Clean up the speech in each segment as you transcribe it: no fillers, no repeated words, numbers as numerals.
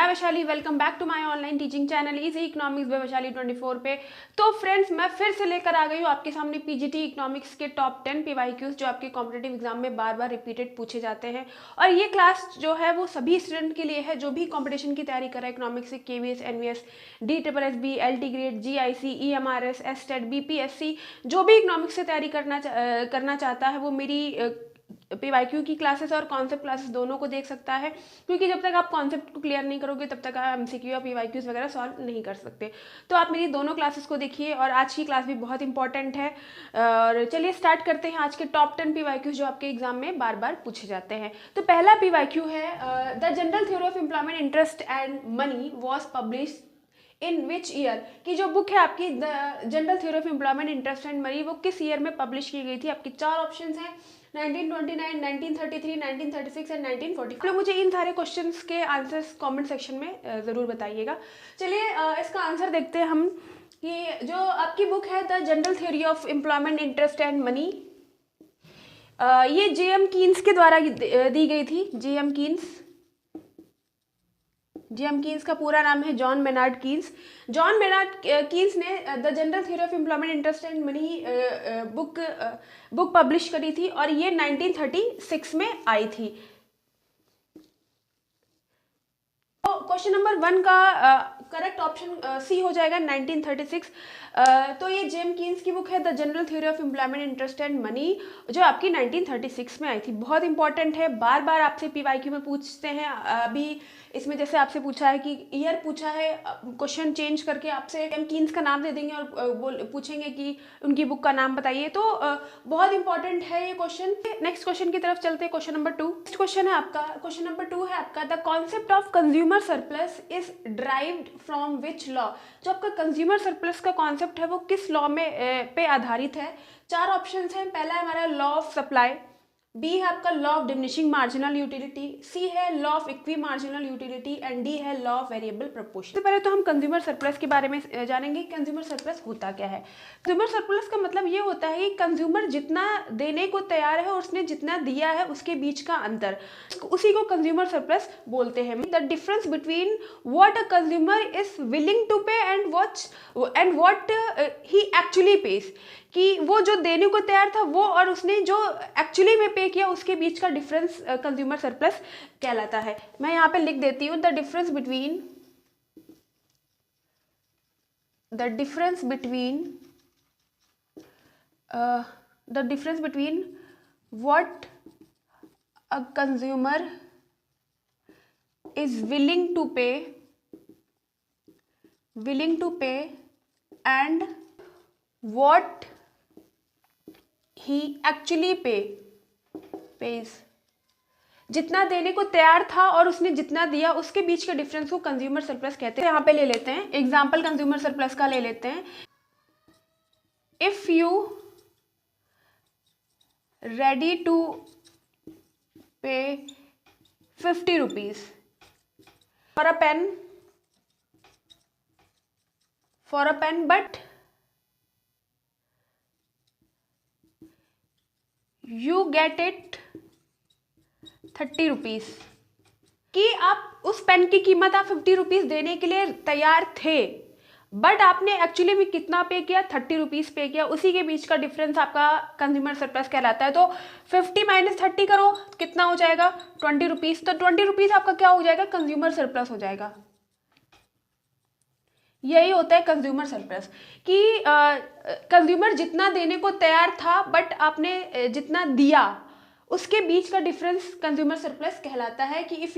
मैं Vaishali, welcome back to my online teaching channel easy economics by Vaishali 24 पे। तो friends, मैं फिर से लेकर आ गई हूँ आपके सामने पीजीटी इकोनॉमिक्स के टॉप 10 पीवाईक्यूज जो आपके कॉम्पिटिटिव एग्जाम में बार बार रिपीटेड पूछे जाते हैं। और ये क्लास जो है वो सभी स्टूडेंट के लिए है जो भी कॉम्पिटिशन की तैयारी कर रहा है इकोनॉमिक्स से, KVS, NVS, DSSB, LT grade, GIC, EMRS, STET, BPSC, जो भी इकोनॉमिक्स से तैयारी करना चाहता है वो मेरी पीवाईक्यू की क्लासेस और कॉन्सेप्ट क्लासेस दोनों को देख सकता है, क्योंकि जब तक आप कॉन्सेप्ट को क्लियर नहीं करोगे तब तक आप MCQ या पीवाईक्यूज वगैरह सॉल्व नहीं कर सकते। तो आप मेरी दोनों क्लासेस को देखिए और आज की क्लास भी बहुत इंपॉर्टेंट है। और चलिए स्टार्ट करते हैं आज के टॉप 10 पीवाईक्यूज जो आपके एग्जाम में बार बार पूछे जाते हैं। तो पहला पीवाईक्यू है the general theory of employment, interest and money was publish in which year. की जो बुक है आपकी the general theory of employment, interest and money, वो किस ईयर में पब्लिश की गई थी? आपके चार ऑप्शन हैं 1929, 1933, 1936 एंड 1940। आप लोग मुझे इन सारे क्वेश्चंस के आंसर्स कमेंट सेक्शन में ज़रूर बताइएगा। चलिए इसका आंसर देखते हैं हम कि जो आपकी बुक है the general theory of employment, interest and money, ये J.M. कीन्स के द्वारा दी गई थी। J.M. कीन्स का पूरा नाम है John Maynard Keynes. John Maynard Keynes ने the general theory of employment, interest and money book पब्लिश करी थी और ये 1936 में आई थी। तो क्वेश्चन नंबर 1 का करेक्ट ऑप्शन सी हो जाएगा 1936। तो ये जेम कीन्स की बुक है the general theory of employment, interest and money, जो आपकी 1936 में आई थी। बहुत इंपॉर्टेंट है, बार बार आपसे पीवाईक्यू में पूछते हैं। अभी इसमें जैसे आपसे पूछा है कि ईयर पूछा है, क्वेश्चन चेंज करके आपसे जेम कीन्स का नाम दे देंगे और पूछेंगे कि उनकी बुक का नाम बताइए। तो बहुत इंपॉर्टेंट है ये क्वेश्चन। नेक्स्ट क्वेश्चन की तरफ चलते हैं, क्वेश्चन नंबर 2। नेक्स्ट क्वेश्चन है आपका, क्वेश्चन नंबर 2 है आपका the concept of consumer surplus is derived from which law. जो आपका कंज्यूमर सरप्लस का कॉन्सेप्ट है वो किस लॉ में पे आधारित है? चार ऑप्शंस हैं। पहला है हमारा लॉ ऑफ सप्लाई, बी है आपका law of diminishing marginal utility, C है law of equi marginal utility and D है लॉ ऑफ वेरिएबल प्रपोर्शन। सबसे पहले तो हम कंज्यूमर सरप्लस के बारे में जानेंगे। कंज्यूमर सरप्लस होता क्या है? कंज्यूमर सरप्लस का मतलब ये होता है कि कंज्यूमर जितना देने को तैयार है और उसने जितना दिया है उसके बीच का अंतर, उसी को कंज्यूमर सरप्लस बोलते हैं। The difference between what a consumer is willing to pay and what he actually pays, कि वो जो देने को तैयार था वो और उसने जो एक्चुअली में पे किया उसके बीच का डिफरेंस कंज्यूमर सरप्लस कहलाता है। मैं यहाँ पे लिख देती हूँ the difference between what a consumer is willing to pay and what he actually pays। जितना देने को तैयार था और उसने जितना दिया उसके बीच के डिफरेंस को कंज्यूमर सरप्लस कहते हैं। यहाँ पे ले लेते हैं एग्जाम्पल कंज्यूमर सरप्लस का ले लेते हैं। If you ready to pay 50 rupees for a pen but you get it 30 rupees, कि आप उस पेन की कीमत आप 50 रुपीज देने के लिए तैयार थे, बट आपने एक्चुअली में कितना पे किया? 30 रुपीज पे किया। उसी के बीच का डिफरेंस आपका कंज्यूमर सरप्लस कहलाता है। तो 50 माइनस 30 करो, कितना हो जाएगा? 20 रुपीज। तो 20 रुपीज आपका क्या हो जाएगा? कंज्यूमर सरप्लस हो जाएगा। यही होता है कंज्यूमर सरप्लस, कि कंज्यूमर जितना देने को तैयार था बट आपने जितना दिया उसके बीच का डिफरेंस कंज्यूमर सरप्लस कहलाता है। कि if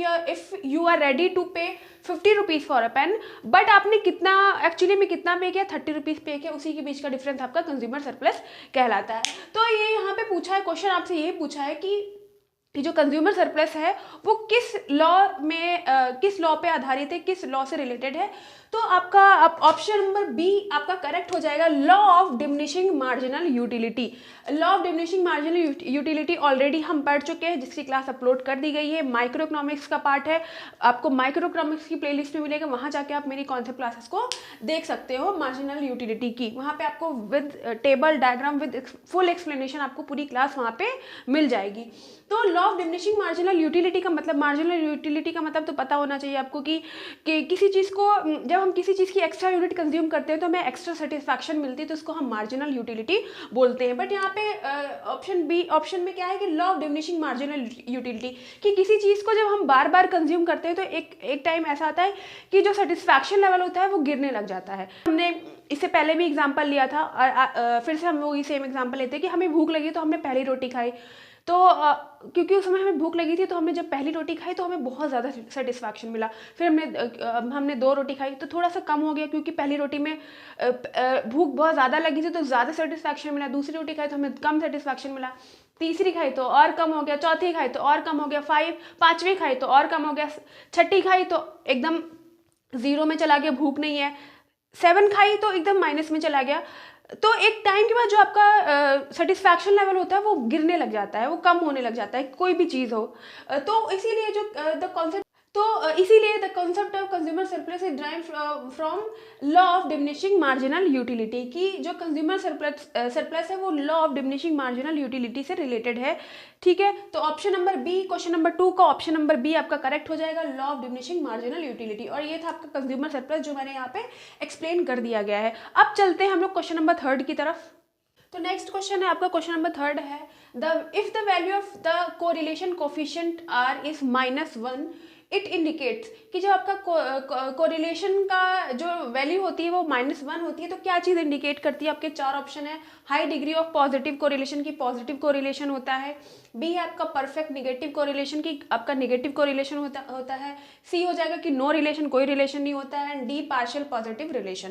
you are ready to pay 50 rupees for a pen but आपने कितना एक्चुअली में कितना पे किया? 30 रुपीज पे किया। उसी के बीच का डिफरेंस आपका कंज्यूमर सरप्लस कहलाता है। तो ये यहाँ पे पूछा है क्वेश्चन, आपसे यही पूछा है कि जो कंज्यूमर सरप्लस है वो किस लॉ पे आधारित है, किस लॉ से रिलेटेड है? तो आपका ऑप्शन नंबर बी आपका करेक्ट हो जाएगा, law of diminishing marginal utility. Law of diminishing marginal utility already हम पढ़ चुके हैं, जिसकी क्लास अपलोड कर दी गई है, माइक्रो इकोनॉमिक्स का पार्ट है, आपको माइक्रो इकोनॉमिक्स की प्लेलिस्ट में मिलेगा, वहाँ जाके आप मेरी कॉन्सेप्ट क्लासेस को देख सकते हो मार्जिनल यूटिलिटी की। वहाँ पे आपको with table diagram with full explanation आपको पूरी क्लास वहाँ पे मिल जाएगी। तो law of diminishing marginal utility का मतलब, मार्जिनल यूटिलिटी का मतलब तो पता होना चाहिए आपको कि किसी चीज़ को, जब हम किसी चीज़ की एक्स्ट्रा यूनिट कंज्यूम करते हैं तो हमें एक्स्ट्रा सेटिस्फैक्शन मिलती है, तो उसको हम मार्जिनल यूटिलिटी बोलते हैं। बट यहाँ पे ऑप्शन में क्या है कि law of diminishing marginal utility, कि किसी चीज़ को जब हम बार बार कंज्यूम करते हैं तो एक टाइम ऐसा आता है कि जो सेटिस्फैक्शन लेवल होता है वो गिरने लग जाता है। हमने इससे पहले भी एग्जाम्पल लिया था, फिर से हम वही सेम एग्जाम्पल लेते हैं कि हमें भूख लगी तो हमने पहली रोटी खाई, तो क्योंकि उस समय हमें भूख लगी थी, तो हमने जब पहली रोटी खाई तो हमें बहुत ज़्यादा सेटिस्फैक्शन मिला। फिर हमने 2 रोटी खाई तो थोड़ा सा कम हो गया, क्योंकि पहली रोटी में भूख बहुत ज़्यादा लगी थी तो ज़्यादा सेटिस्फैक्शन मिला। दूसरी रोटी खाई तो हमें कम सेटिस्फैक्शन मिला। तीसरी खाई तो और कम हो गया। चौथी खाई तो और कम हो गया। पाँचवीं खाई तो और कम हो गया। छठी खाई तो एकदम 0 में चला गया, भूख नहीं है। 7 खाई तो एकदम माइनस में चला गया। तो एक टाइम के बाद जो आपका सेटिस्फैक्शन लेवल होता है वो गिरने लग जाता है, वो कम होने लग जाता है, कोई भी चीज़ हो। तो इसीलिए जो the concept of consumer surplus is drive from law of diminishing marginal utility, की जो कंज्यूमर सरप्लस है वो law of diminishing marginal utility से रिलेटेड है। ठीक है, तो option number B, question number 2 का ऑप्शन नंबर बी आपका करेक्ट हो जाएगा, law of diminishing marginal utility. और ये था आपका कंज्यूमर सरप्लस जो मैंने यहाँ पे एक्सप्लेन कर दिया गया है। अब चलते हैं हम लोग क्वेश्चन नंबर 3 की तरफ। तो नेक्स्ट क्वेश्चन है आपका, क्वेश्चन नंबर 3 है, if the value of the correlation coefficient R is -1, it indicates, कि जो आपका कोरिलेशन का जो वैल्यू होती है वो -1 होती है, तो क्या चीज़ इंडिकेट करती है? आपके 4 ऑप्शन है। High degree of positive correlation की पॉजिटिव कोरिलेशन होता है। बी है आपका परफेक्ट निगेटिव कोरिलेशन की आपका निगेटिव कोरिलेशन होता है। सी हो जाएगा कि नो रिलेशन, कोई रिलेशन नहीं होता है। And D partial positive relation.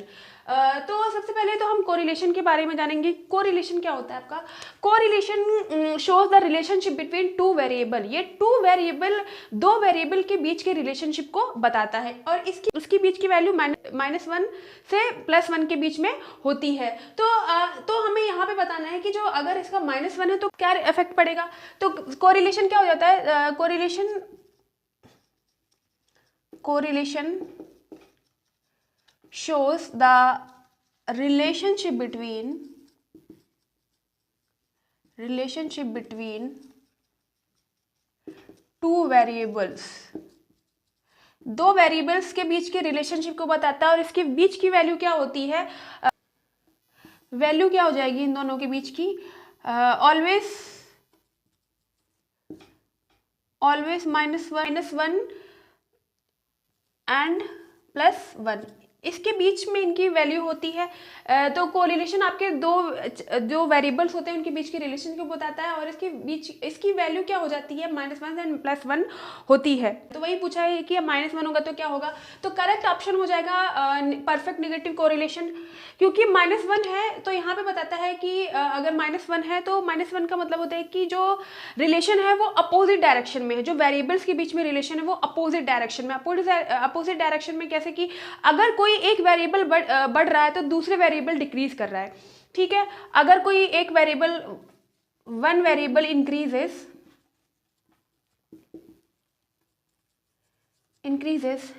तो सबसे पहले तो हम कोरिलेशन के बारे में जानेंगे। कोरिलेशन क्या होता है आपका? Correlation shows the relationship between 2 variable. ये 2 वेरिएबल, 2 वेरिएबल के बीच के रिलेशनशिप को बताता है, और उसकी बीच की वैल्यू -1 से +1 के बीच में होती है। तो हमें यहाँ पे बताना है कि जो अगर इसका -1 है तो क्या इफेक्ट पड़ेगा। तो कोरिलेशन क्या हो जाता है? Correlation shows the relationship between 2 variables. 2 variables के बीच के रिलेशनशिप को बताता है, और इसके बीच की वैल्यू क्या होती है? वैल्यू क्या हो जाएगी इन दोनों के बीच की? ऑलवेज -1 एंड +1, इसके बीच में इनकी वैल्यू होती है। तो कोरिलेशन आपके जो वेरिएबल्स होते हैं उनके बीच की रिलेशन को बताता है, और इसकी वैल्यू क्या हो जाती है? -1 एंड +1 होती है। तो वही पूछा है कि -1 होगा तो क्या होगा। तो करेक्ट ऑप्शन हो जाएगा परफेक्ट निगेटिव कोरिलेशन, क्योंकि -1 है तो यहाँ पे बताता है कि अगर -1 है तो -1 का मतलब होता है कि जो रिलेशन है वो अपोजिट डायरेक्शन में है। जो वेरिएबल्स के बीच में रिलेशन है वो अपोजिट डायरेक्शन में। अपोजिट डायरेक्शन में कैसे कि अगर कोई एक वेरिएबल बढ़ रहा है तो दूसरे वेरिएबल डिक्रीज कर रहा है। ठीक है, अगर कोई एक variable, one variable increases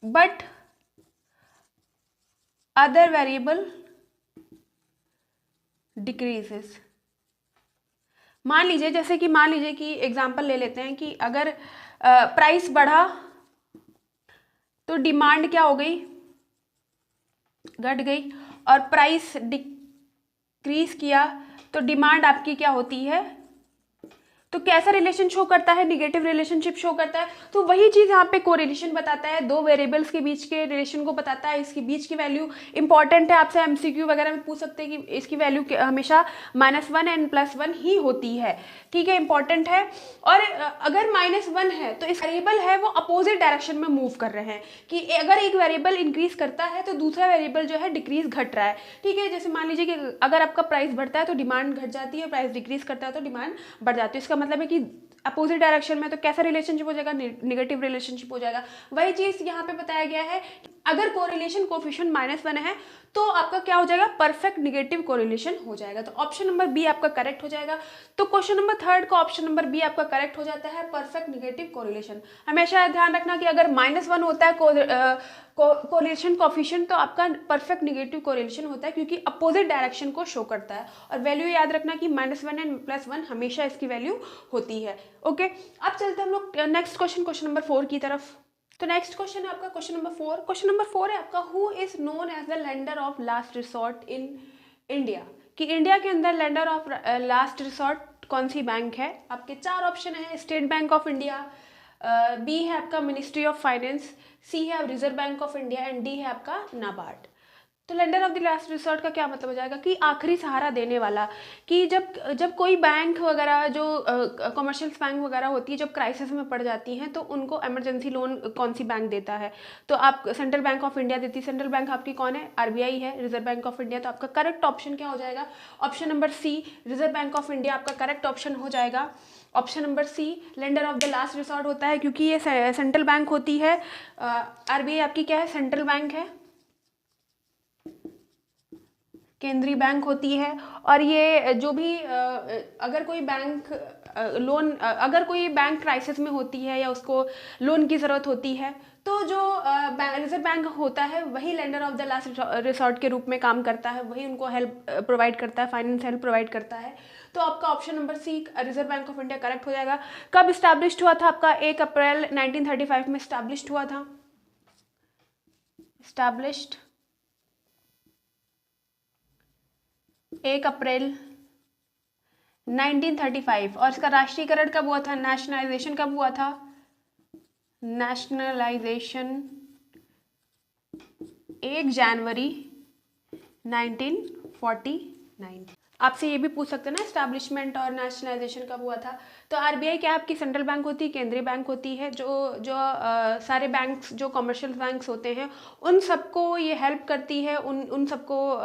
but other variable decreases। मान लीजिए कि एग्जांपल ले लेते हैं कि अगर प्राइस बढ़ा तो डिमांड क्या हो गई? घट गई। और प्राइस डिक्रीज किया तो डिमांड आपकी क्या होती है? तो कैसा रिलेशन शो करता है? निगेटिव रिलेशनशिप शो करता है। तो वही चीज़ यहाँ पे कोरिलेशन बताता है, 2 वेरिएबल्स के बीच के रिलेशन को बताता है। इसके बीच की वैल्यू इंपॉर्टेंट है, आपसे एमसीक्यू वगैरह में पूछ सकते हैं कि इसकी वैल्यू हमेशा -1 एंड +1 ही होती है। ठीक है, इंपॉर्टेंट है। और अगर -1 है तो इस वेरिएबल है वो अपोजिट डायरेक्शन में मूव कर रहे हैं, कि अगर एक वेरिएबल इंक्रीज करता है तो दूसरा वेरिएबल जो है डिक्रीज घट रहा है। ठीक है, जैसे मान लीजिए कि अगर आपका प्राइस बढ़ता है तो डिमांड घट जाती है, प्राइस डिक्रीज करता है तो डिमांड बढ़ जाती है। इसका मतलब है कि अपोजिट डायरेक्शन में, तो कैसा रिलेशनशिप हो जाएगा, निगेटिव रिलेशनशिप हो जाएगा। वही चीज यहाँ पे बताया गया है, अगर कोरिलेशन कोफिशिएंट -1 है तो आपका क्या हो जाएगा, परफेक्ट निगेटिव कोरिलेशन हो जाएगा। तो ऑप्शन नंबर बी आपका करेक्ट हो जाएगा। तो क्वेश्चन नंबर 3 का ऑप्शन नंबर बी आपका करेक्ट हो जाता है, परफेक्ट निगेटिव कोरिलेशन। हमेशा ध्यान रखना कि अगर -1 होता है कोरिलेशन कोफिशिएंट, तो आपका परफेक्ट निगेटिव कोरिलेशन होता है, क्योंकि अपोजिट डायरेक्शन को शो करता है। और वैल्यू याद रखना कि -1 एंड +1 हमेशा इसकी वैल्यू होती है। ओके, अब चलते हैं हम लोग नेक्स्ट क्वेश्चन नंबर 4 की तरफ। तो नेक्स्ट क्वेश्चन है आपका क्वेश्चन नंबर 4। क्वेश्चन नंबर 4 है आपका, who is known as the lender of last resort in India. कि इंडिया के अंदर लेंडर ऑफ लास्ट रिसोर्ट कौन सी बैंक है। आपके 4 ऑप्शन है, State Bank of India, B है आपका मिनिस्ट्री ऑफ फाइनेंस, सी है Reserve Bank of India and D है आपका नाबार्ड। तो lender of the last resort का क्या मतलब हो जाएगा कि आखिरी सहारा देने वाला। कि जब कोई बैंक वगैरह जो कमर्शियल बैंक वगैरह होती है, जब क्राइसिस में पड़ जाती हैं, तो उनको इमरजेंसी लोन कौन सी बैंक देता है, तो आप सेंट्रल बैंक ऑफ इंडिया देती है। सेंट्रल बैंक आपकी कौन है, आरबीआई है, रिजर्व बैंक ऑफ इंडिया। तो आपका करेक्ट ऑप्शन क्या हो जाएगा, option number C, Reserve Bank of India आपका करेक्ट ऑप्शन हो जाएगा। Option number C, lender of the last resort होता है, क्योंकि ये सेंट्रल बैंक होती है। आरबीआई आपकी क्या है, सेंट्रल बैंक है, केंद्रीय बैंक होती है। और ये जो भी अगर कोई बैंक लोन, अगर कोई बैंक क्राइसिस में होती है या उसको लोन की ज़रूरत होती है, तो जो रिजर्व बैंक होता है वही lender of the last resort के रूप में काम करता है, वही उनको हेल्प प्रोवाइड करता है, फाइनेंस हेल्प प्रोवाइड करता है। तो आपका option number C, Reserve Bank of India correct हो जाएगा। कब इस्टेब्लिश्ड हुआ था आपका, 1 अप्रैल 1935 में इस्टेब्लिश्ड हुआ था। इस्टेब्लिश्ड 1 अप्रैल 1935। और इसका राष्ट्रीयकरण कब हुआ था, नेशनलाइजेशन कब हुआ था, नेशनलाइजेशन 1 जनवरी 1949। आपसे ये भी पूछ सकते हैं ना, एस्टैब्लिशमेंट और नेशनलाइजेशन कब हुआ था। तो आरबीआई क्या आपकी सेंट्रल बैंक होती है, केंद्रीय बैंक होती है। जो जो सारे बैंक्स, जो कमर्शियल बैंक्स होते हैं, उन सबको ये हेल्प करती है, उन सबको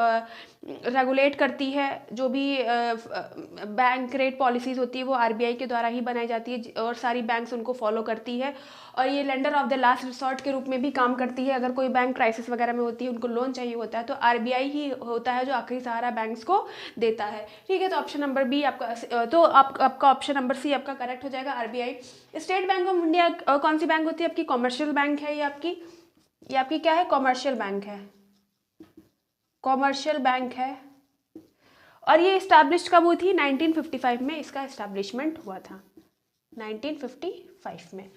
रेगुलेट करती है। जो भी बैंक रेट पॉलिसीज़ होती है वो आरबीआई के द्वारा ही बनाई जाती है, और सारी बैंक्स उनको फॉलो करती है। और ये lender of the last resort के रूप में भी काम करती है। अगर कोई बैंक क्राइसिस वगैरह में होती है, उनको लोन चाहिए होता है, तो आरबीआई ही होता है जो आखिरी सहारा बैंक्स को देता है। ठीक है, तो ऑप्शन नंबर बी आपका, तो आपका ऑप्शन नंबर सी आपका करेक्ट हो जाएगा, RBI. State Bank of India कौन सी बैंक होती है आपकी, कॉमर्शियल बैंक है, ये आपकी क्या है, कॉमर्शियल बैंक है, कॉमर्शियल बैंक है। और ये इस्टेब्लिश कब हुई थी, 1955 में इसका इस्टेब्लिशमेंट हुआ था, 1955 में।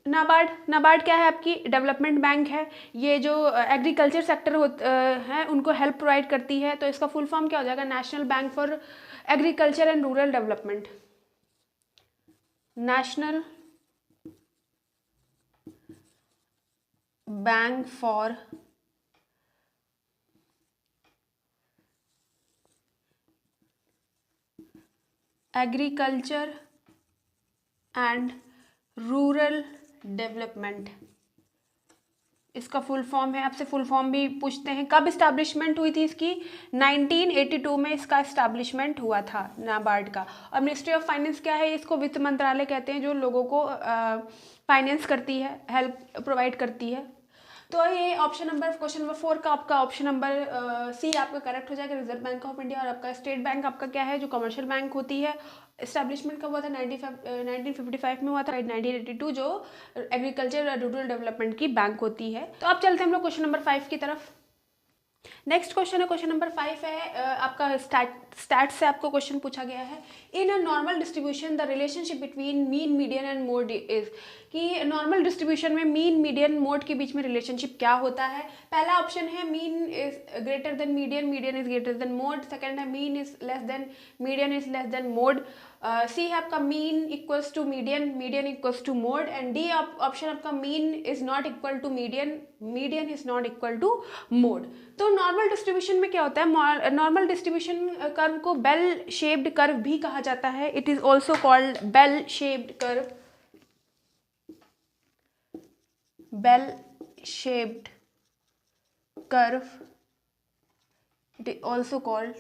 नाबार्ड क्या है आपकी, डेवलपमेंट बैंक है। ये जो एग्रीकल्चर सेक्टर है उनको हेल्प प्रोवाइड करती है। तो इसका फुल फॉर्म क्या हो जाएगा, national bank for agriculture and rural development, national bank for agriculture and rural development, इसका फुल फॉर्म है। आपसे फुल फॉर्म भी पूछते हैं। कब इस्टेब्लिशमेंट हुई थी इसकी, 1982 में इसका इस्टेब्लिशमेंट हुआ था नाबार्ड का। और मिनिस्ट्री ऑफ फाइनेंस क्या है, इसको वित्त मंत्रालय कहते हैं, जो लोगों को फाइनेंस करती है, हेल्प प्रोवाइड करती है। तो ये ऑप्शन नंबर, क्वेश्चन नंबर 4 का आपका ऑप्शन नंबर सी आपका करेक्ट हो जाएगा, रिजर्व बैंक ऑफ इंडिया। और आपका स्टेट बैंक आपका क्या है, जो कमर्शियल बैंक होती है। एस्टैब्लिशमेंट कब हुआ था, 1955 में हुआ था। 1982 जो एग्रीकल्चर और रूरल डेवलपमेंट की बैंक होती है। तो अब चलते हैं हम लोग क्वेश्चन नंबर 5 की तरफ। नेक्स्ट क्वेश्चन है, क्वेश्चन नंबर 5 है आपका स्टैट से आपको क्वेश्चन पूछा गया है। In a normal distribution the relationship between mean, median and mode is. कि नॉर्मल डिस्ट्रीब्यूशन में मीन, मीडियन, मोड के बीच में रिलेशनशिप क्या होता है। पहला ऑप्शन है mean is greater than median, median is greater than mode. Second है mean is less than median is less than mode. C है आपका mean equals to median, median equals to mode. And D option आपका mean is not equal to median, median is not equal to mode. तो normal distribution में क्या होता है, normal distribution curve को bell shaped curve भी कहा जाता है। It is also called bell shaped curve, bell shaped curve, it is also called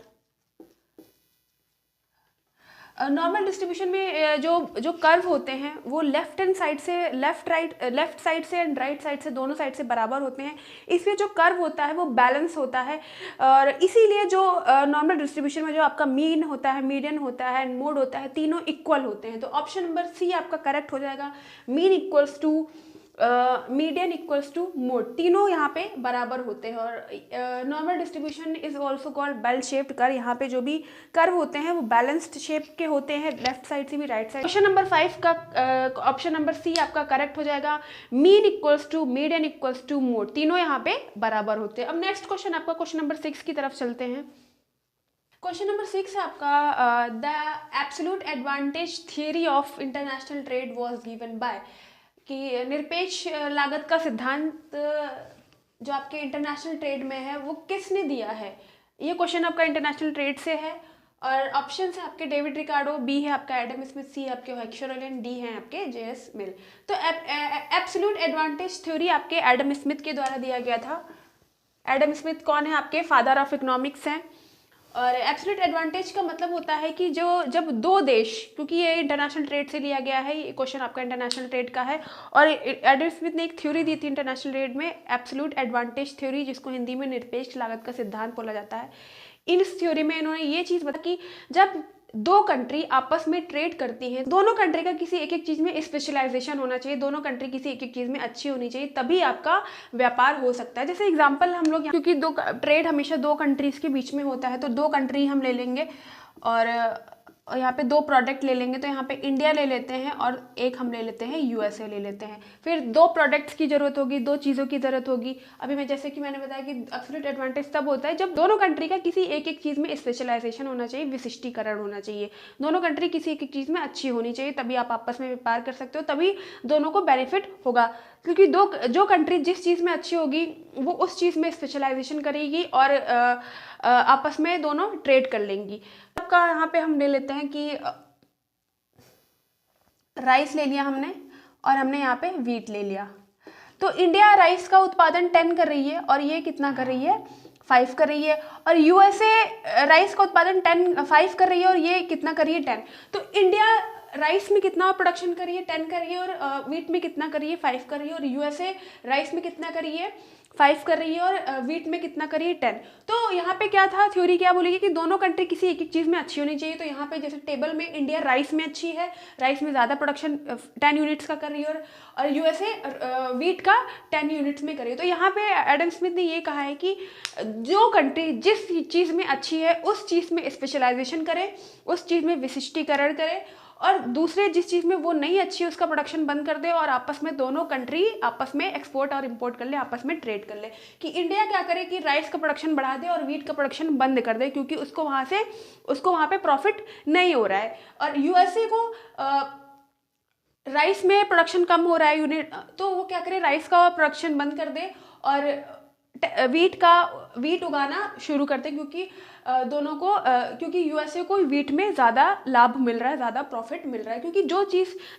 normal distribution में जो जो कर्व होते हैं वो लेफ्ट हैंड साइड से लेफ्ट साइड से एंड राइट साइड से दोनों साइड से बराबर होते हैं, इसलिए जो कर्व होता है वो बैलेंस होता है। और इसीलिए जो नॉर्मल डिस्ट्रीब्यूशन में जो आपका मीन होता है, मीडियन होता है एंड मोड होता है, तीनों इक्वल होते हैं। तो ऑप्शन नंबर सी आपका करेक्ट हो जाएगा। Mean equals to median equals to mode, तीनों यहाँ पे बराबर होते हैं। और normal distribution is also called bell shaped curve. यहाँ पे जो भी कर्व होते हैं वो बैलेंस्ड शेप के होते हैं, लेफ्ट साइड से भी राइट साइड। क्वेश्चन नंबर 5 का ऑप्शन नंबर सी आपका करेक्ट हो जाएगा। Mean equals to median equals to mode, तीनों यहाँ पे बराबर होते हैं। अब नेक्स्ट क्वेश्चन आपका क्वेश्चन नंबर 6 की तरफ चलते हैं। क्वेश्चन नंबर 6 है आपका, the absolute advantage theory of international trade was given by, कि निरपेक्ष लागत का सिद्धांत जो आपके इंटरनेशनल ट्रेड में है वो किसने दिया है। ये क्वेश्चन आपका इंटरनेशनल ट्रेड से है और ऑप्शन है आपके डेविड रिकार्डो, बी है आपका एडम स्मिथ, सी आपके हेक्सोरलियन, डी है आपके जेएस मिल। तो एब्सोल्यूट एडवांटेज थ्योरी आपके एडम स्मिथ के द्वारा दिया गया था। एडम स्मिथ कौन है, आपके फादर ऑफ इकोनॉमिक्स हैं। और एब्सोल्यूट एडवांटेज का मतलब होता है कि जब दो देश, क्योंकि ये इंटरनेशनल ट्रेड से लिया गया है, ये क्वेश्चन आपका इंटरनेशनल ट्रेड का है। और एडम स्मिथ ने एक थ्योरी दी थी इंटरनेशनल ट्रेड में, एब्सोल्यूट एडवांटेज थ्योरी, जिसको हिंदी में निरपेक्ष लागत का सिद्धांत बोला जाता है। इस थ्योरी में इन्होंने ये चीज़ बताई कि जब दो कंट्री आपस में ट्रेड करती हैं, दोनों कंट्री का किसी एक एक चीज़ में स्पेशलाइजेशन होना चाहिए, दोनों कंट्री किसी एक एक चीज़ में अच्छी होनी चाहिए, तभी आपका व्यापार हो सकता है। जैसे एग्जांपल हम लोग, क्योंकि ट्रेड हमेशा दो कंट्रीज़ के बीच में होता है, तो दो कंट्री हम ले लेंगे और यहाँ पे दो प्रोडक्ट ले लेंगे। तो यहाँ पे इंडिया ले लेते हैं और एक हम ले लेते हैं यूएसए ले लेते हैं। फिर दो प्रोडक्ट्स की ज़रूरत होगी, दो चीज़ों की ज़रूरत होगी। अभी मैं जैसे कि मैंने बताया कि एब्सोल्यूट एडवांटेज तब होता है जब दोनों कंट्री का किसी एक एक चीज़ में स्पेशलाइजेशन होना चाहिए, विशिष्टीकरण होना चाहिए, दोनों कंट्री किसी एक एक चीज़ में अच्छी होनी चाहिए, तभी आप आपस में व्यापार कर सकते हो, तभी दोनों को बेनिफिट होगा। क्योंकि जो कंट्री जिस चीज़ में अच्छी होगी वो उस चीज़ में स्पेशलाइजेशन करेगी और आपस में दोनों ट्रेड कर लेंगी। आपका यहाँ पे हम ले लेते हैं कि राइस ले लिया हमने और हमने यहाँ पे वीट ले लिया। तो इंडिया राइस का उत्पादन 10 कर रही है और ये कितना कर रही है, 5 कर रही है। और यूएसए राइस का उत्पादन 5 कर रही है और ये कितना कर रही है, 10। तो इंडिया राइस में कितना प्रोडक्शन कर रही है, 10 कर रही है, और वीट में कितना कर रही है, 5 कर रही है। और यूएसए राइस में कितना कर रही है, 5 कर रही है, और वीट में कितना कर रही है, 10। तो यहाँ पे क्या था, थ्योरी क्या बोलेगी कि दोनों कंट्री किसी एक एक चीज़ में अच्छी होनी चाहिए। तो यहाँ पे जैसे टेबल में इंडिया राइस में अच्छी है, राइस में ज़्यादा प्रोडक्शन 10 यूनिट्स का कर रही है, और यूएसए वीट का 10 यूनिट्स में कर रही है। तो यहाँ पे एडम स्मिथ ने ये कहा है कि जो कंट्री जिस चीज़ में अच्छी है उस चीज़ में स्पेशलाइजेशन करे, उस चीज़ में विशिष्टीकरण करे, और दूसरे जिस चीज़ में वो नहीं अच्छी है उसका प्रोडक्शन बंद कर दे, और आपस में दोनों कंट्री आपस में एक्सपोर्ट और इंपोर्ट कर ले, आपस में ट्रेड कर ले। कि इंडिया क्या करे कि राइस का प्रोडक्शन बढ़ा दे और वीट का प्रोडक्शन बंद कर दे, क्योंकि उसको वहाँ पे प्रॉफिट नहीं हो रहा है। और यूएसए को राइस में प्रोडक्शन कम हो रहा है यूनिट, तो वो क्या करे, राइस का प्रोडक्शन बंद कर दे और वीट उगाना शुरू करते, क्योंकि दोनों को क्योंकि यूएसए को वीट में ज़्यादा लाभ मिल रहा है, ज़्यादा प्रॉफिट मिल रहा है, क्योंकि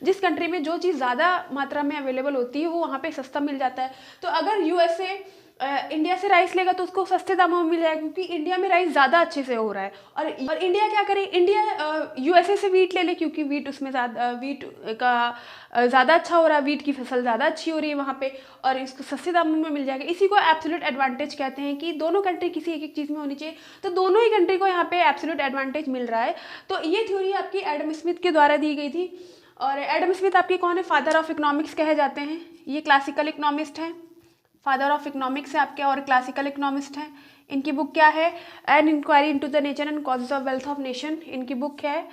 जिस कंट्री में जो चीज़ ज़्यादा मात्रा में अवेलेबल होती है वो वहाँ पे सस्ता मिल जाता है। तो अगर यूएसए इंडिया से राइस लेगा तो उसको सस्ते दामों में मिल जाएगा, क्योंकि इंडिया में राइस ज़्यादा अच्छे से हो रहा है। और इंडिया क्या करे, इंडिया यूएसए से वीट ले ले, क्योंकि वीट उसमें वीट का ज़्यादा अच्छा हो रहा है, वीट की फसल ज़्यादा अच्छी हो रही है वहाँ पे, और इसको सस्ते दामों में मिल जाएगा। इसी को एब्सोल्यूट एडवांटेज कहते हैं कि दोनों कंट्री किसी एक एक चीज़ में होनी चाहिए, तो दोनों ही कंट्री को यहाँ पे एब्सोल्यूट एडवांटेज मिल रहा है। तो ये थ्योरी आपकी एडम स्मिथ के द्वारा दी गई थी। और एडम स्मिथ आपके कौन है, फादर ऑफ इकोनॉमिक्स कहे जाते हैं। ये क्लासिकल इकोनॉमिस्ट हैं, फादर ऑफ इकोनॉमिक्स है आपके, और क्लासिकल इकोनॉमिस्ट हैं। इनकी बुक क्या है, an inquiry into the nature and causes of wealth of nation. इनकी बुक क्या है,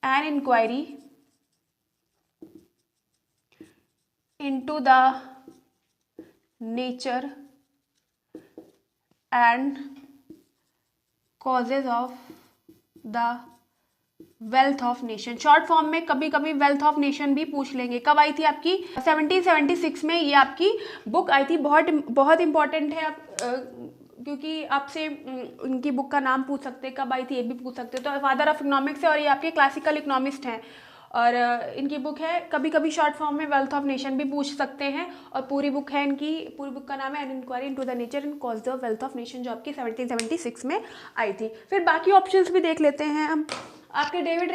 an inquiry into the nature and causes of the wealth of nation. Short form में कभी कभी वेल्थ ऑफ नेशन भी पूछ लेंगे। कब आई थी आपकी, 1776 में ये आपकी बुक आई थी। बहुत इंपॉर्टेंट है, आप क्योंकि आपसे उनकी बुक का नाम पूछ सकते हैं, कब आई थी ये भी पूछ सकते हो। तो फादर ऑफ इकोनॉमिक्स है और ये आपके क्लासिकल इकोनॉमिस्ट हैं, और इनकी बुक है, कभी कभी शॉर्ट फॉर्म में वेल्थ ऑफ नेशन भी पूछ सकते हैं। और पूरी बुक है इनकी, पूरी बुक का नाम है an inquiry into the nature and causes of wealth of nation, जो आपकी 1776 में आई थी। फिर बाकी ऑप्शंस भी देख लेते हैं हम। आपके डेविड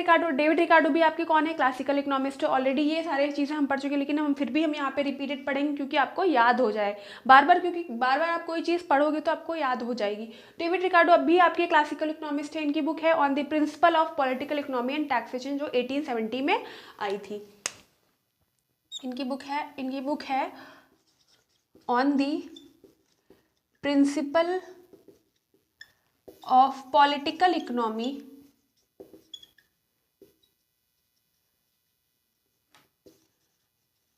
रिकार्डो भी आपके कौन है, क्लासिकल इकोनॉमिस्ट। ऑलरेडी ये सारी चीज़ें हम पढ़ चुके हैं, लेकिन हम फिर भी हम यहाँ पे रिपीटेड पढ़ेंगे क्योंकि आपको याद हो जाए बार बार, क्योंकि बार बार आप कोई चीज़ पढ़ोगे तो आपको याद हो जाएगी। डेविड रिकार्डो अब भी आपके क्लासिकल इकोनॉमिस्ट है। इनकी बुक है on the principle of political economy and taxation, जो 1870 में आई थी। इनकी बुक है on the principle of political economy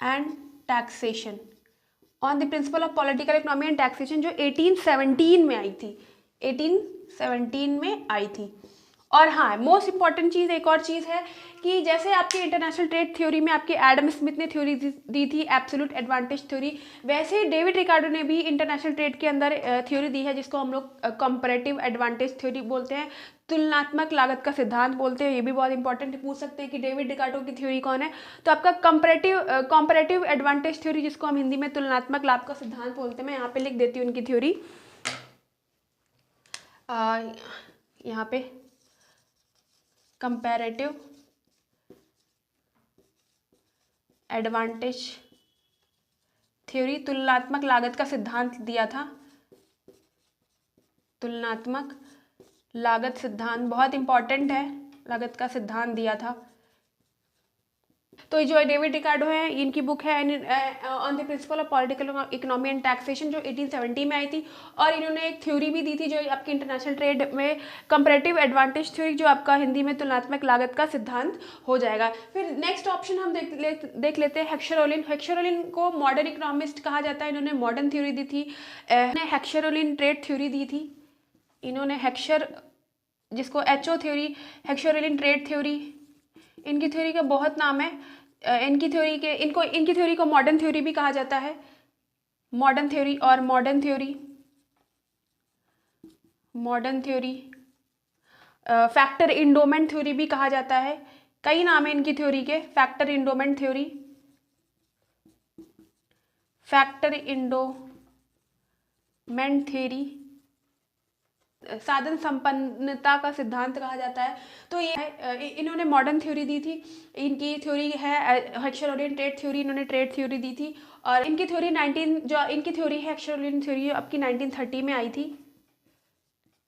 and taxation, on the principle of political economy and taxation, जो 1817 में आई थी, 1817 में आई थी। और हाँ, मोस्ट इंपॉर्टेंट चीज़, एक और चीज़ है कि जैसे आपकी इंटरनेशनल ट्रेड थ्योरी में आपकी एडम स्मिथ ने थ्योरी दी थी एब्सोल्यूट एडवांटेज थ्योरी, वैसे डेविड रिकार्डो ने भी इंटरनेशनल ट्रेड के अंदर थ्योरी दी है जिसको हम लोग कंपैरेटिव एडवांटेज थ्योरी बोलते हैं, तुलनात्मक लागत का सिद्धांत बोलते हैं। ये भी बहुत इंपॉर्टेंट है, पूछ सकते हैं कि डेविड रिकार्डो की थ्योरी कौन है, तो आपका कंपैरेटिव एडवांटेज थ्योरी, जिसको हम हिंदी में तुलनात्मक लाभ का सिद्धांत बोलते हैं। मैं यहाँ पे लिख देती हूँ उनकी थ्योरी, यहाँ पे कंपैरेटिव एडवांटेज थ्योरी, तुलनात्मक लागत का सिद्धांत दिया था, तुलनात्मक लागत सिद्धांत बहुत इंपॉर्टेंट है, लागत का सिद्धांत दिया था। तो जो डेविड रिकार्डो है, इनकी बुक है on the principle of political economy and taxation, जो 1870 में आई थी। और इन्होंने एक थ्योरी भी दी थी जो आपकी इंटरनेशनल ट्रेड में कंपैरेटिव एडवांटेज थ्योरी, जो आपका हिंदी में तुलनात्मक लागत का सिद्धांत हो जाएगा। फिर नेक्स्ट ऑप्शन हम देख लेते हैं हेक्सर-ओलिन। हेक्सर-ओलिन को मॉडर्न इकोनॉमिस्ट कहा जाता है। इन्होंने मॉडर्न थ्योरी दी थी, हेक्सर-ओलिन ट्रेड थ्योरी दी थी इन्होंने, जिसको HO theory, Heckscher-Olin trade theory. इनकी थ्योरी का बहुत नाम है, इनकी थ्योरी को मॉडर्न थ्योरी भी कहा जाता है, मॉडर्न थ्योरी और modern theory factor endowment theory भी कहा जाता है। कई नाम है इनकी थ्योरी के, factor endowment theory, factor endowment theory, साधन संपन्नता का सिद्धांत कहा जाता है। तो ये इन्होंने मॉडर्न थ्योरी दी थी। इनकी थ्योरी है हेक्सर-ओलिन ट्रेड थ्योरी, इन्होंने ट्रेड थ्योरी दी थी। और इनकी थ्योरी इनकी थ्योरी है हेक्सर-ओलिन थ्योरी, आपकी 1930 में आई थी,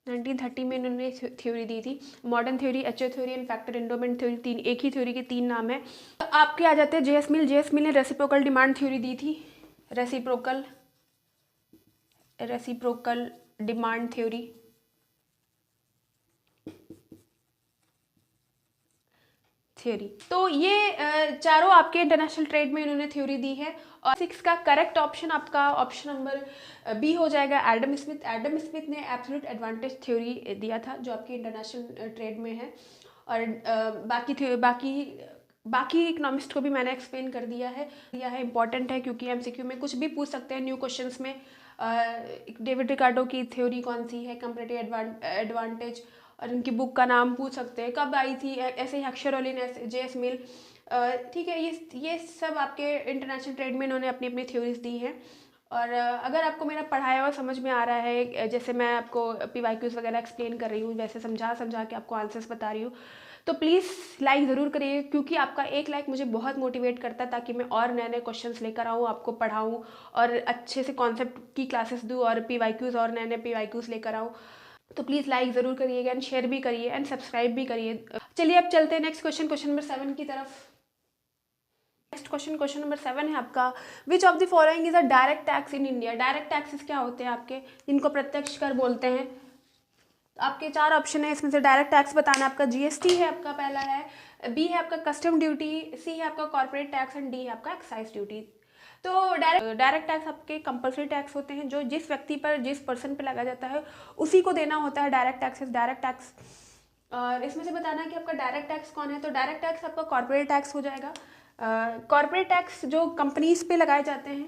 1930 में इन्होंने थ्योरी दी थी। Modern theory, HO theory and factor endowment theory, तीन एक ही थ्योरी के तीन नाम है। आपके आ जाते हैं JS मिल। JS मिल ने रेसिप्रोकल डिमांड थ्योरी दी थी, रेसिप्रोकल डिमांड थ्योरी। तो ये चारों आपके इंटरनेशनल ट्रेड में इन्होंने थ्योरी दी है। और 6 का करेक्ट ऑप्शन आपका ऑप्शन नंबर B हो जाएगा, एडम स्मिथ। एडम स्मिथ ने एब्सोल्यूट एडवांटेज थ्योरी दिया था, जो आपकी इंटरनेशनल ट्रेड में है। और बाकी इकोनॉमिस्ट को भी मैंने एक्सप्लेन कर दिया है। इंपॉर्टेंट है क्योंकि MCQ में कुछ भी पूछ सकते हैं न्यू क्वेश्चंस में। डेविड रिकार्डो की थ्योरी कौन सी है, कंपैरेटिव एडवांटेज, और इनकी बुक का नाम पूछ सकते हैं, कब आई थी, ऐसे ही हेक्सर-ओलिन, JS मिल। ठीक है, ये सब आपके इंटरनेशनल ट्रेड में इन्होंने अपनी अपनी थ्योरीज दी हैं। और अगर आपको मेरा पढ़ाया हुआ समझ में आ रहा है, जैसे मैं आपको PYQs वगैरह एक्सप्लेन कर रही हूँ, वैसे समझा के आपको आंसर्स बता रही हूँ, तो प्लीज़ लाइक ज़रूर करिए, क्योंकि आपका एक लाइक मुझे बहुत मोटिवेट करता है, ताकि मैं और नए नए क्वेश्चंस लेकर आऊँ, आपको पढ़ाऊँ और अच्छे से कॉन्सेप्ट की क्लासेस दूँ, और PYQs और नए नए PYQs लेकर आऊँ। तो प्लीज़ लाइक ज़रूर करिएगा एंड शेयर भी करिए एंड सब्सक्राइब भी करिए। चलिए अब चलते हैं नेक्स्ट क्वेश्चन नंबर 7 की तरफ। नेक्स्ट क्वेश्चन नंबर 7 है आपका, which of the following is a direct tax in India. Direct taxes क्या होते हैं आपके, इनको प्रत्यक्ष कर बोलते हैं। आपके 4 ऑप्शन है, इसमें से डायरेक्ट टैक्स बताना। आपका GST है, आपका पहला है, B है आपका कस्टम ड्यूटी, C है आपका कॉर्पोरेट टैक्स एंड D है आपका एक्साइज ड्यूटी। तो डायरेक्ट टैक्स आपके कंपल्सरी टैक्स होते हैं, जो जिस व्यक्ति पर, जिस पर्सन पर लगाया जाता है उसी को देना होता है डायरेक्ट टैक्स। और इसमें से बताना है कि आपका डायरेक्ट टैक्स कौन है। तो डायरेक्ट टैक्स आपका कॉर्पोरेट टैक्स हो जाएगा। कॉर्पोरेट टैक्स जो कंपनीज पे लगाए जाते हैं,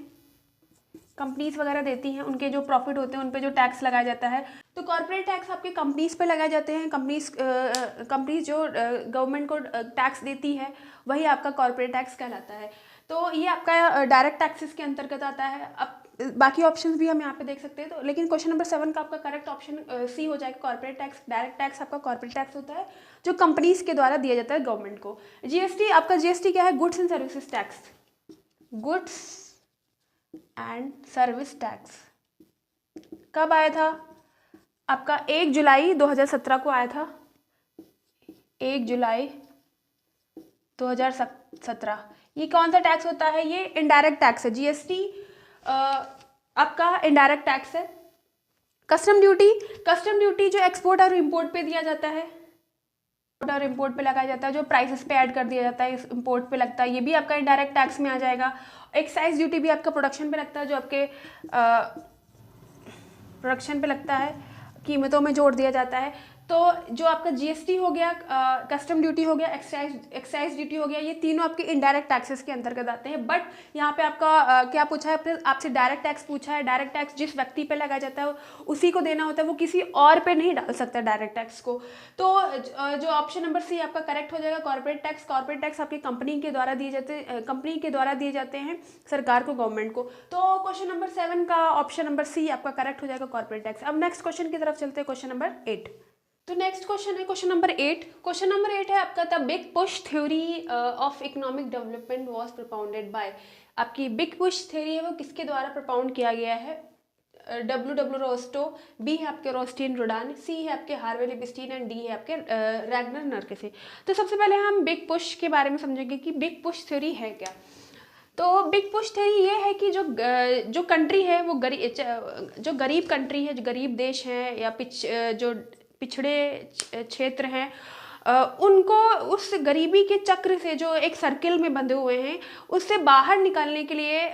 कंपनीज वगैरह देती हैं, उनके जो प्रॉफिट होते हैं उन पे जो टैक्स लगाया जाता है। तो कॉर्पोरेट टैक्स आपके कंपनीज पे लगाए जाते हैं। कंपनीज जो गवर्नमेंट को टैक्स देती है, वही आपका कॉर्पोरेट टैक्स कहलाता है। तो ये आपका डायरेक्ट टैक्सेस के अंतर्गत आता है। अब बाकी ऑप्शंस भी हम यहाँ पे देख सकते हैं। तो लेकिन क्वेश्चन नंबर 7 का आपका करेक्ट ऑप्शन सी हो जाएगा, कॉर्पोरेट टैक्स। डायरेक्ट टैक्स आपका कॉर्पोरेट टैक्स होता है जो कंपनीज के द्वारा दिया जाता है गवर्नमेंट को। जीएसटी आपका, जीएसटी क्या है? Goods and services tax, goods and service tax. कब आया था? आपका 1 जुलाई 2017 को आया था, 1 जुलाई 2017। ये कौन सा टैक्स होता है? ये इनडायरेक्ट टैक्स है। जीएसटी आपका इनडायरेक्ट टैक्स है। कस्टम ड्यूटी, कस्टम ड्यूटी जो एक्सपोर्ट और इंपोर्ट पे दिया जाता है, एक्सपोर्ट और इंपोर्ट पे लगाया जाता है, जो प्राइसेस पे ऐड कर दिया जाता है, इस इंपोर्ट पे लगता है, ये भी आपका इनडायरेक्ट टैक्स में आ जाएगा। एक्साइज ड्यूटी भी आपका प्रोडक्शन पे लगता है, जो आपके प्रोडक्शन पे लगता है, कीमतों में जोड़ दिया जाता है। तो जो आपका जीएसटी हो गया, कस्टम ड्यूटी हो गया, एक्साइज ड्यूटी हो गया, ये तीनों आपके इनडायरेक्ट टैक्सेस के अंतर्गत आते हैं। बट यहाँ पे आपका क्या पूछा है? आपसे डायरेक्ट टैक्स पूछा है। डायरेक्ट टैक्स जिस व्यक्ति पे लगाया जाता है उसी को देना होता है, वो किसी और पे नहीं डाल सकता डायरेक्ट टैक्स को। तो जो ऑप्शन नंबर सी आपका करेक्ट हो जाएगा, कॉर्पोरेट टैक्स। कॉर्पोरेट टैक्स आपकी कंपनी के द्वारा दिए जाते हैं सरकार को, गवर्नमेंट को। तो क्वेश्चन नंबर 7 का ऑप्शन नंबर सी आपका करेक्ट हो जाएगा, कॉर्पोरेट टैक्स। अब नेक्स्ट क्वेश्चन की तरफ चलते हैं, क्वेश्चन नंबर 8। तो नेक्स्ट क्वेश्चन है क्वेश्चन नंबर 8। क्वेश्चन नंबर 8 है आपका, the big push theory of economic development was propounded bye. आपकी बिग पुश थ्योरी है वो किसके द्वारा प्रोपाउंड किया गया है? डब्ल्यू रोस्टो, बी है आपके रोस्टिन रोडान, सी है आपके हार्वे लिबस्टीन एंड डी है आपके रैगनर नर्के। तो सबसे पहले हम बिग पुश के बारे में समझेंगे कि बिग पुश थ्योरी है क्या। तो बिग पुश थ्योरी ये है कि जो कंट्री है वो जो गरीब कंट्री है, जो गरीब देश है या जो पिछड़े क्षेत्र हैं, उनको उस गरीबी के चक्र से, जो एक सर्किल में बंधे हुए हैं, उससे बाहर निकालने के लिए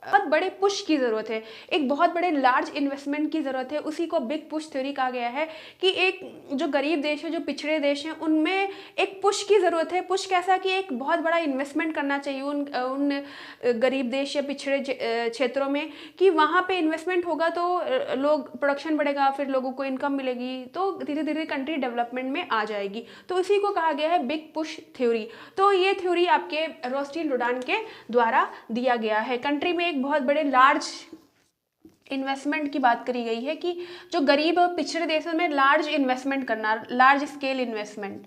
बहुत बड़े पुश की ज़रूरत है, एक बहुत बड़े लार्ज इन्वेस्टमेंट की ज़रूरत है। उसी को बिग पुश थ्योरी कहा गया है कि एक जो गरीब देश है, जो पिछड़े देश हैं, उनमें एक पुश की ज़रूरत है। पुश कैसा कि एक बहुत बड़ा इन्वेस्टमेंट करना चाहिए उन गरीब देश या पिछड़े क्षेत्रों में, कि वहाँ पे इन्वेस्टमेंट होगा तो लोग, प्रोडक्शन बढ़ेगा, फिर लोगों को इनकम मिलेगी, तो धीरे धीरे कंट्री डेवलपमेंट में आ जाएगी। तो इसी को कहा गया है बिग पुश थ्योरी। तो ये थ्योरी आपके रोस्टिन रोडान के द्वारा दिया गया है। कंट्री में एक बहुत बड़े लार्ज इन्वेस्टमेंट की बात करी गई है, कि जो गरीब और पिछड़े देशों में लार्ज इन्वेस्टमेंट करना, लार्ज स्केल इन्वेस्टमेंट,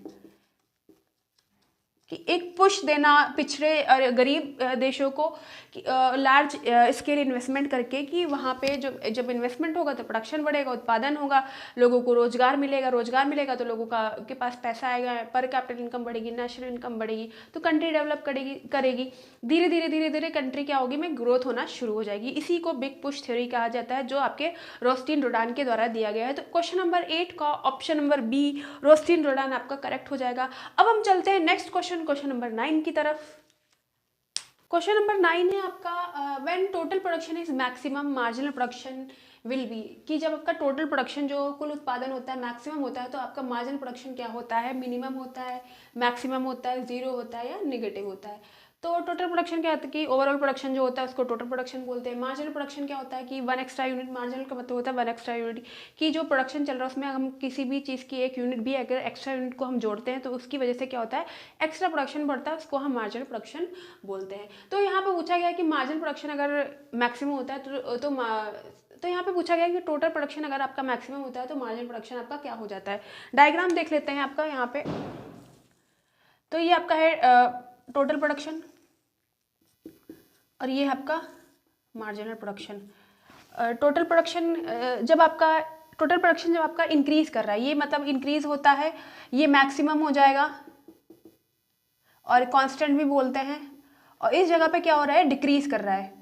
कि एक पुश देना पिछड़े और गरीब देशों को लार्ज स्केल इन्वेस्टमेंट करके, कि वहाँ पे जब इन्वेस्टमेंट होगा तो प्रोडक्शन बढ़ेगा, उत्पादन होगा, लोगों को रोजगार मिलेगा तो लोगों के पास पैसा आएगा, पर कैपिटल इनकम बढ़ेगी, नेशनल इनकम बढ़ेगी, तो कंट्री डेवलप करेगी। धीरे धीरे कंट्री क्या होगी में ग्रोथ होना शुरू हो जाएगी। इसी को बिग पुश थ्योरी कहा जाता है, जो आपके रोस्टिन रोडान के द्वारा दिया गया है। तो क्वेश्चन नंबर 8 का ऑप्शन नंबर बी रोस्टिन रोडान आपका करेक्ट हो जाएगा। अब हम चलते हैं नेक्स्ट क्वेश्चन नंबर 9 की तरफ। क्वेश्चन नंबर 9 है आपका, when total production is maximum marginal production will be, कि जब आपका टोटल प्रोडक्शन, जो कुल उत्पादन होता है, मैक्सिमम होता है, तो आपका मार्जिनल प्रोडक्शन क्या होता है? मिनिमम होता है, मैक्सिमम होता है, जीरो होता है या नेगेटिव होता है। तो टोटल प्रोडक्शन क्या होता है कि ओवरऑल प्रोडक्शन जो होता है उसको टोटल प्रोडक्शन बोलते हैं। मार्जिनल प्रोडक्शन क्या होता है कि 1 एक्स्ट्रा यूनिट, मार्जिनल का मतलब होता है 1 एक्स्ट्रा यूनिट, कि जो प्रोडक्शन चल रहा है उसमें हम किसी भी चीज़ की 1 यूनिट भी अगर एक्स्ट्रा यूनिट को हम जोड़ते हैं तो उसकी वजह से क्या होता है, एक्स्ट्रा प्रोडक्शन बढ़ता है, उसको हम मार्जिनल प्रोडक्शन बोलते हैं। तो यहाँ पर पूछा गया कि मार्जिनल प्रोडक्शन अगर मैक्सिमम होता है तो यहाँ पे पूछा गया कि टोटल प्रोडक्शन अगर आपका मैक्सिमम होता है तो मार्जिनल प्रोडक्शन आपका क्या हो जाता है। डायग्राम देख लेते हैं आपका यहाँ पे। तो ये आपका है टोटल प्रोडक्शन और ये है आपका मार्जिनल प्रोडक्शन। टोटल प्रोडक्शन जब आपका इंक्रीज कर रहा है, ये मतलब इंक्रीज होता है, ये मैक्सिमम हो जाएगा और कांस्टेंट भी बोलते हैं। और इस जगह पे क्या हो रहा है, डिक्रीज कर रहा है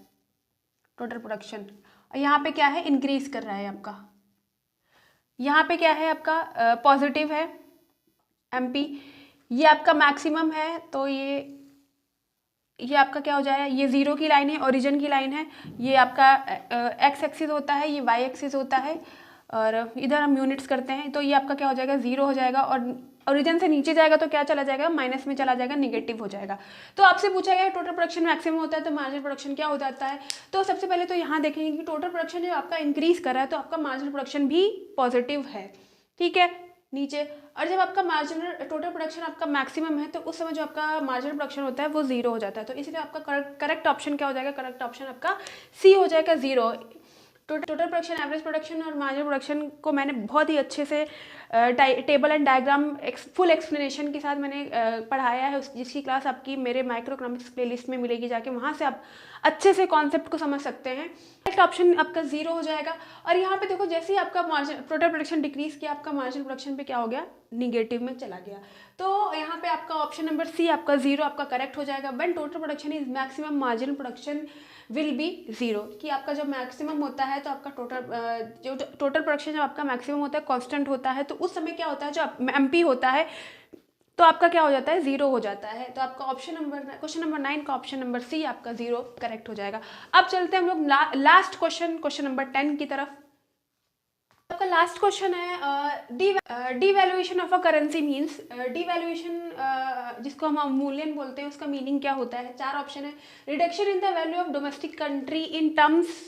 टोटल प्रोडक्शन, और यहाँ पे क्या है, इंक्रीज कर रहा है आपका। यहाँ पे क्या है आपका पॉजिटिव है MP, ये आपका मैक्सिमम है, तो ये आपका क्या हो जाएगा, ये जीरो की लाइन है, ओरिजिन की लाइन है, ये आपका एक्स एक्सिस होता है, ये वाई एक्सिस होता है, और इधर हम यूनिट्स करते हैं, तो ये आपका क्या हो जाएगा, जीरो हो जाएगा, और ओरिजिन से नीचे जाएगा तो क्या चला जाएगा, माइनस में चला जाएगा, निगेटिव हो जाएगा। तो आपसे पूछा गया टोटल प्रोडक्शन मैक्सिमम होता है तो मार्जिनल प्रोडक्शन क्या हो जाता है। तो सबसे पहले तो यहाँ देखेंगे कि टोटल प्रोडक्शन जो आपका इंक्रीज कर रहा है तो आपका मार्जिनल प्रोडक्शन भी पॉजिटिव है, ठीक है। नीचे। और जब आपका मार्जिनल टोटल प्रोडक्शन आपका मैक्सिमम है तो उस समय जो आपका मार्जिनल प्रोडक्शन होता है वो जीरो हो जाता है। तो इसलिए आपका करेक्ट ऑप्शन क्या हो जाएगा, करेक्ट ऑप्शन आपका सी हो जाएगा, zero. Total production, average production और मार्जिनल प्रोडक्शन को मैंने बहुत ही अच्छे से table and diagram full explanation के साथ मैंने पढ़ाया है, जिसकी क्लास आपकी मेरे माइक्रोइकोनॉमिक्स प्लेलिस्ट में मिलेगी, जाके वहाँ से आप अच्छे से कॉन्सेप्ट को समझ सकते हैं। करेक्ट ऑप्शन आपका जीरो हो जाएगा। और यहाँ पे देखो जैसे ही आपका मार्जिन टोटल प्रोडक्शन डिक्रीज किया, आपका मार्जिनल प्रोडक्शन पे क्या हो गया, निगेटिव में चला गया। तो यहाँ पे आपका ऑप्शन नंबर सी आपका जीरो आपका करेक्ट हो जाएगा। When total production is maximum marginal production will be zero, कि आपका जब मैक्सिमम होता है तो आपका टोटल प्रोडक्शन जब आपका मैक्सिमम होता है, कांस्टेंट होता है, तो उस समय क्या होता है, जो एमपी होता है तो आपका क्या हो जाता है, जीरो हो जाता है। तो आपका क्वेश्चन नंबर 9 का ऑप्शन नंबर सी आपका जीरो करेक्ट हो जाएगा। अब चलते हैं हम लोग लास्ट क्वेश्चन नंबर 10 की तरफ। आपका लास्ट क्वेश्चन है devaluation of a currency means, devaluation जिसको हम अवमूल्यन बोलते हैं, उसका मीनिंग क्या होता है। 4 ऑप्शन है। Reduction in the value of domestic country in terms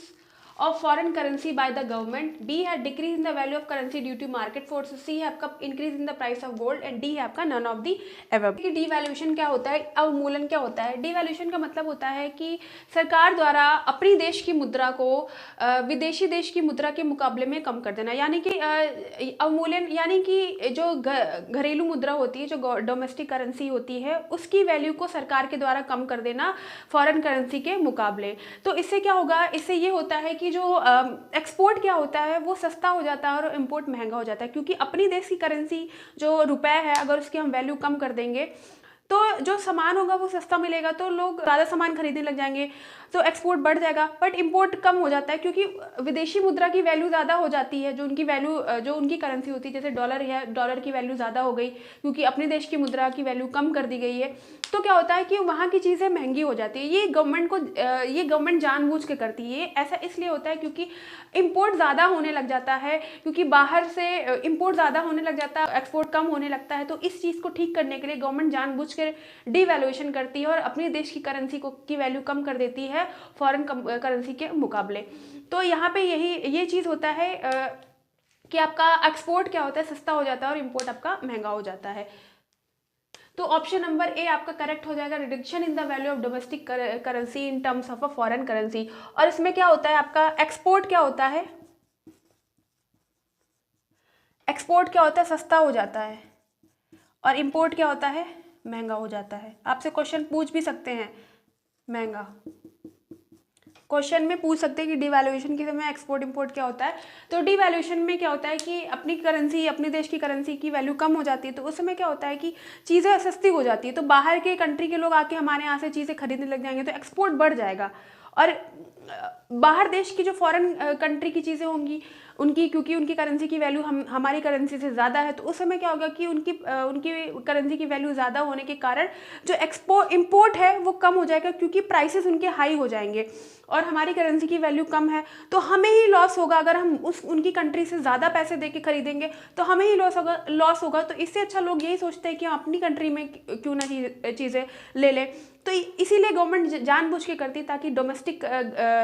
of foreign currency by the government, B है decrease in the value of currency due to market force, C है आपका increase in the price of gold, and D है आपका none of the above. Devaluation क्या होता है, अवमूलन क्या होता है। डिवैल्यूएशन का मतलब होता है कि सरकार द्वारा अपनी देश की मुद्रा को विदेशी देश की मुद्रा के मुकाबले में कम कर देना, यानी कि अवमूल्यन, यानी कि जो घरेलू मुद्रा होती है, जो डोमेस्टिक करेंसी होती है, उसकी वैल्यू को सरकार के द्वारा कम कर देना फॉरेन करेंसी के मुकाबले। तो इससे क्या होगा, इससे ये होता है कि जो एक्सपोर्ट क्या होता है वो सस्ता हो जाता है और इंपोर्ट महंगा हो जाता है, क्योंकि अपनी देश की करेंसी जो रुपए है, अगर उसकी हम वैल्यू कम कर देंगे तो जो सामान होगा वो सस्ता मिलेगा, तो लोग ज़्यादा सामान खरीदने लग जाएंगे, तो एक्सपोर्ट बढ़ जाएगा। बट इंपोर्ट कम हो जाता है, क्योंकि विदेशी मुद्रा की वैल्यू ज़्यादा हो जाती है, जो उनकी वैल्यू जो उनकी करेंसी होती है, जैसे डॉलर है, डॉलर की वैल्यू ज़्यादा हो गई क्योंकि अपने देश की मुद्रा की वैल्यू कम कर दी गई है। तो क्या होता है कि वहाँ की चीज़ें महंगी हो जाती है। ये गवर्नमेंट जानबूझ के करती है। ऐसा इसलिए होता है क्योंकि इंपोर्ट ज़्यादा होने लग जाता है, क्योंकि बाहर से इंपोर्ट ज़्यादा होने लग जाता है, एक्सपोर्ट कम होने लगता है। तो इस चीज़ को ठीक करने के लिए गवर्नमेंट जानबूझ के डिवैल्यूएशन करती है और अपने देश की करेंसी की वैल्यू कम कर देती है फॉरेन करेंसी के मुकाबले। तो यहाँ पे ये चीज़ होता है कि आपका एक्सपोर्ट क्या होता है, सस्ता हो जाता है, और इंपोर्ट आपका महंगा हो जाता है। तो ऑप्शन नंबर ए आपका करेक्ट हो जाएगा, reduction in the value of domestic currency in terms of a foreign currency. और इसमें क्या होता है, आपका एक्सपोर्ट क्या होता है, एक्सपोर्ट क्या होता है, सस्ता हो जाता है, और इंपोर्ट क्या होता है, महंगा हो जाता है। आपसे क्वेश्चन पूछ भी सकते हैं, महंगा क्वेश्चन में पूछ सकते हैं कि डिवैल्यूएशन के समय एक्सपोर्ट इंपोर्ट क्या होता है। तो डिवैल्यूएशन में क्या होता है कि अपनी करेंसी, अपने देश की करेंसी की वैल्यू कम हो जाती है, तो उस समय क्या होता है कि चीज़ें सस्ती हो जाती है, तो बाहर के कंट्री के लोग आके हमारे यहाँ से चीज़ें खरीदने लग जाएंगे, तो एक्सपोर्ट बढ़ जाएगा। और बाहर देश की जो फॉरेन कंट्री की चीज़ें होंगी उनकी, क्योंकि उनकी करेंसी की वैल्यू हमारी करेंसी से ज़्यादा है, तो उस समय क्या होगा कि उनकी करेंसी की वैल्यू ज़्यादा होने के कारण जो इंपोर्ट है वो कम हो जाएगा, क्योंकि प्राइसेस उनके हाई हो जाएंगे और हमारी करेंसी की वैल्यू कम है, तो हमें ही लॉस होगा। अगर हम उनकी कंट्री से ज़्यादा पैसे दे के खरीदेंगे तो हमें ही लॉस होगा। तो इससे अच्छा लोग यही सोचते हैं कि हम अपनी कंट्री में क्यों ना चीज़ें ले लें। तो इसीलिए गवर्नमेंट जानबूझ के करती है, ताकि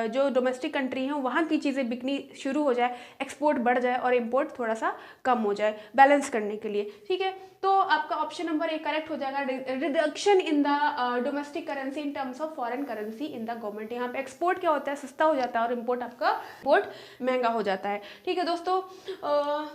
जो डोमेस्टिक कंट्री हैं वहाँ की चीज़ें बिकनी शुरू हो जाए, एक्सपोर्ट बढ़ जाए और इंपोर्ट थोड़ा सा कम हो जाए, बैलेंस करने के लिए। ठीक है, तो आपका ऑप्शन नंबर ए करेक्ट हो जाएगा, reduction in the domestic currency in terms of foreign currency in the government. यहाँ पे एक्सपोर्ट क्या होता है, सस्ता हो जाता है, और इंपोर्ट आपका इंपोर्ट महंगा हो जाता है। ठीक है दोस्तों,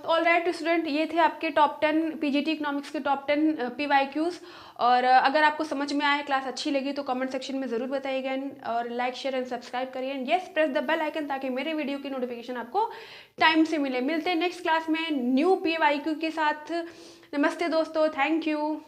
ऑल राइट स्टूडेंट, ये थे आपके टॉप 10 पीजीटी इकोनॉमिक्स के टॉप 10 PYQs। और अगर आपको समझ में आए, क्लास अच्छी लगी तो कमेंट सेक्शन में ज़रूर बताइएगा, और लाइक शेयर एंड सब्सक्राइब करिए, and yes press the bell icon, ताकि मेरे वीडियो की नोटिफिकेशन आपको टाइम से मिले। मिलते हैं नेक्स्ट क्लास में न्यू PYQ के साथ। नमस्ते दोस्तों, थैंक यू।